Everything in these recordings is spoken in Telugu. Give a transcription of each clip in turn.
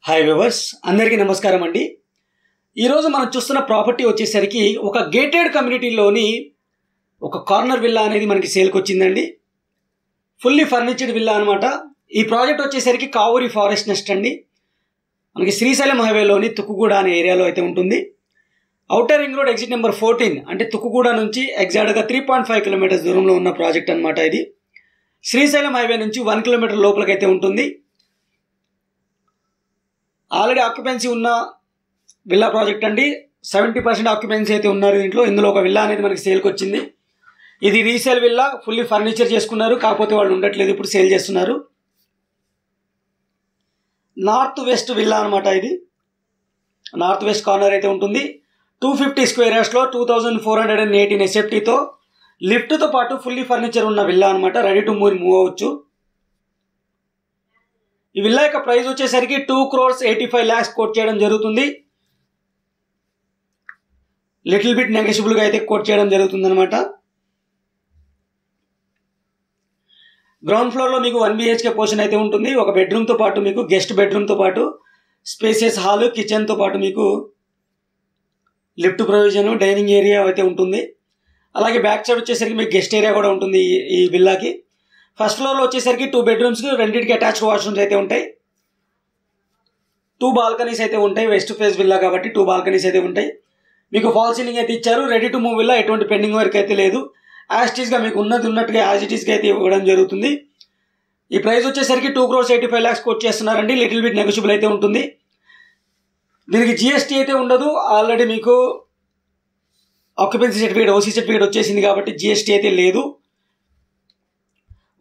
హాయ్ వ్యూవర్స్, అందరికీ నమస్కారం అండి. ఈరోజు మనం చూస్తున్న ప్రాపర్టీ వచ్చేసరికి ఒక గేటెడ్ కమ్యూనిటీలోని ఒక కార్నర్ విల్లా అనేది మనకి సేల్కి వచ్చిందండి. ఫుల్లీ ఫర్నిచర్డ్ విల్లా అనమాట. ఈ ప్రాజెక్ట్ వచ్చేసరికి కావూరి ఫారెస్ట్ నెస్ట్ అండి. మనకి శ్రీశైలం హైవేలోని తుక్కుగూడ అనే ఏరియాలో అయితే ఉంటుంది. Outer ring road exit number 14 అంటే తుక్కుగూడ నుంచి ఎగ్జాక్ట్గా 3.5 కిలోమీటర్స్ దూరంలో ఉన్న ప్రాజెక్ట్ అనమాట. ఇది శ్రీశైలం హైవే నుంచి 1 కిలోమీటర్ లోపలికైతే ఉంటుంది. ఆల్రెడీ ఆక్యుపెన్సీ ఉన్న విల్లా ప్రాజెక్ట్ అండి. 70% ఆక్యుపెన్సీ అయితే ఉన్నారు దీంట్లో. ఇందులో ఒక విల్లా అనేది మనకి సేల్కి వచ్చింది. ఇది రీసేల్ విల్లా, ఫుల్లీ ఫర్నిచర్ చేసుకున్నారు. కాకపోతే వాళ్ళు ఉండట్లేదు, ఇప్పుడు సేల్ చేస్తున్నారు. నార్త్ వెస్ట్ విల్లా అనమాట. ఇది నార్త్ వెస్ట్ కార్నర్ అయితే ఉంటుంది. 250 స్క్వేర్ యార్డ్స్లో 2418 ఎస్ఎఫ్టీతో లిఫ్ట్తో పాటు ఫుల్లీ ఫర్నిచర్ ఉన్న విల్లా అనమాట. రెడీ టు మూవ్ అవ్వచ్చు. ఈ విల్లా యొక్క ప్రైస్ వచ్చేసరికి 2,85 lakhs కోట్ చేయడం జరుగుతుంది. లిటిల్ బిట్ నెగోషియబుల్గా అయితే కోట్ చేయడం జరుగుతుంది అనమాట. గ్రౌండ్ ఫ్లోర్లో మీకు 1 BHK పోర్షన్ అయితే ఉంటుంది. ఒక బెడ్రూమ్తో పాటు మీకు గెస్ట్ బెడ్రూమ్తో పాటు స్పేసియస్ హాల్, కిచెన్తో పాటు మీకు లిఫ్ట్ ప్రొవిజన్, డైనింగ్ ఏరియా అయితే ఉంటుంది. అలాగే బ్యాక్ సైడ్ వచ్చేసరికి మీకు గెస్ట్ ఏరియా కూడా ఉంటుంది ఈ విల్లాకి. ఫస్ట్ ఫ్లోర్లో వచ్చేసరికి 2 బెడ్రూమ్స్కి రెండింటికి అటాచ్డ్ వాష్రూమ్స్ అయితే ఉంటాయి. 2 బాల్కనీస్ అయితే ఉంటాయి. వెస్ట్ ఫేస్ విల్లా కాబట్టి 2 బాల్కనీస్ అయితే ఉంటాయి. మీకు ఫాల్ సీలింగ్ అయితే ఇచ్చారు. రెడీ టు మూవ్ విల్లా, ఎటువంటి పెండింగ్ వర్క్ అయితే లేదు. యాజ్ టీస్గా మీకు ఉన్నట్టుగా యాజ్ ఇట్ ఈస్గా అయితే ఇవ్వడం జరుగుతుంది. ఈ ప్రైస్ వచ్చేసరికి 2,85 lakhs కోట్ చేస్తున్నారండి. లిటిల్ బిట్ నెగోషియబుల్ అయితే ఉంటుంది. దీనికి GST అయితే ఉండదు. ఆల్రెడీ మీకు ఆక్యుపెన్సీ సర్టిఫికేట్, OC సర్టిఫికేట్ వచ్చేసింది కాబట్టి GST అయితే లేదు.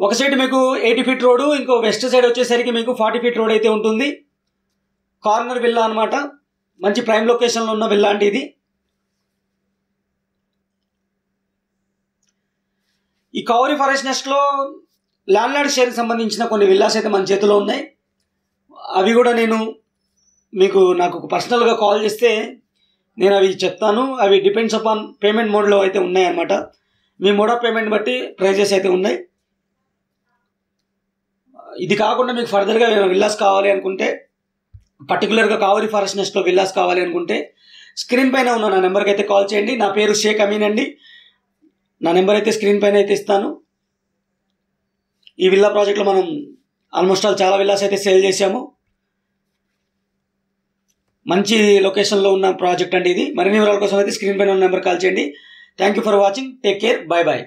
ఒక సైడ్ మీకు 80 feet రోడ్డు, ఇంకో వెస్ట్ సైడ్ వచ్చేసరికి మీకు 40 feet రోడ్ అయితే ఉంటుంది. కార్నర్ విల్లా అనమాట. మంచి ప్రైమ్ లొకేషన్లో ఉన్న విల్లా అంటే ఇది. ఈ కావూరి ఫారెస్ట్ నెస్ట్లో ల్యాండ్ లార్డ్ షేర్కి సంబంధించిన కొన్ని విల్లాస్ అయితే మన చేతిలో ఉన్నాయి. అవి కూడా నాకు పర్సనల్గా కాల్ చేస్తే నేను అవి చెప్తాను. అవి డిపెండ్స్ అపాన్ పేమెంట్ మోడ్లో అయితే ఉన్నాయన్నమాట. మీ మోడ్ ఆఫ్ పేమెంట్ బట్టి ప్రైజెస్ అయితే ఉన్నాయి. ఇది కాకుండా మీకు ఫర్దర్గా విల్లాస్ కావాలి అనుకుంటే, పర్టికులర్గా కావూరి ఫారెస్ట్ నెస్ట్లో విల్లాస్ కావాలి అనుకుంటే స్క్రీన్ పైన ఉన్న నా నెంబర్కి అయితే కాల్ చేయండి. నా పేరు షేక్ అమీన్ అండి. నా నెంబర్ అయితే స్క్రీన్ పైన అయితే ఇస్తాను. ఈ విల్లా ప్రాజెక్ట్లో మనం ఆల్మోస్ట్ చాలా విల్లాస్ అయితే సేల్ చేసాము. మంచి లొకేషన్లో ఉన్న ప్రాజెక్ట్ అండి ఇది. మరిన్ని వివరాల కోసం అయితే స్క్రీన్ పైన ఉన్న నెంబర్ కాల్ చేయండి. Thank you for watching. Take care. Bye bye.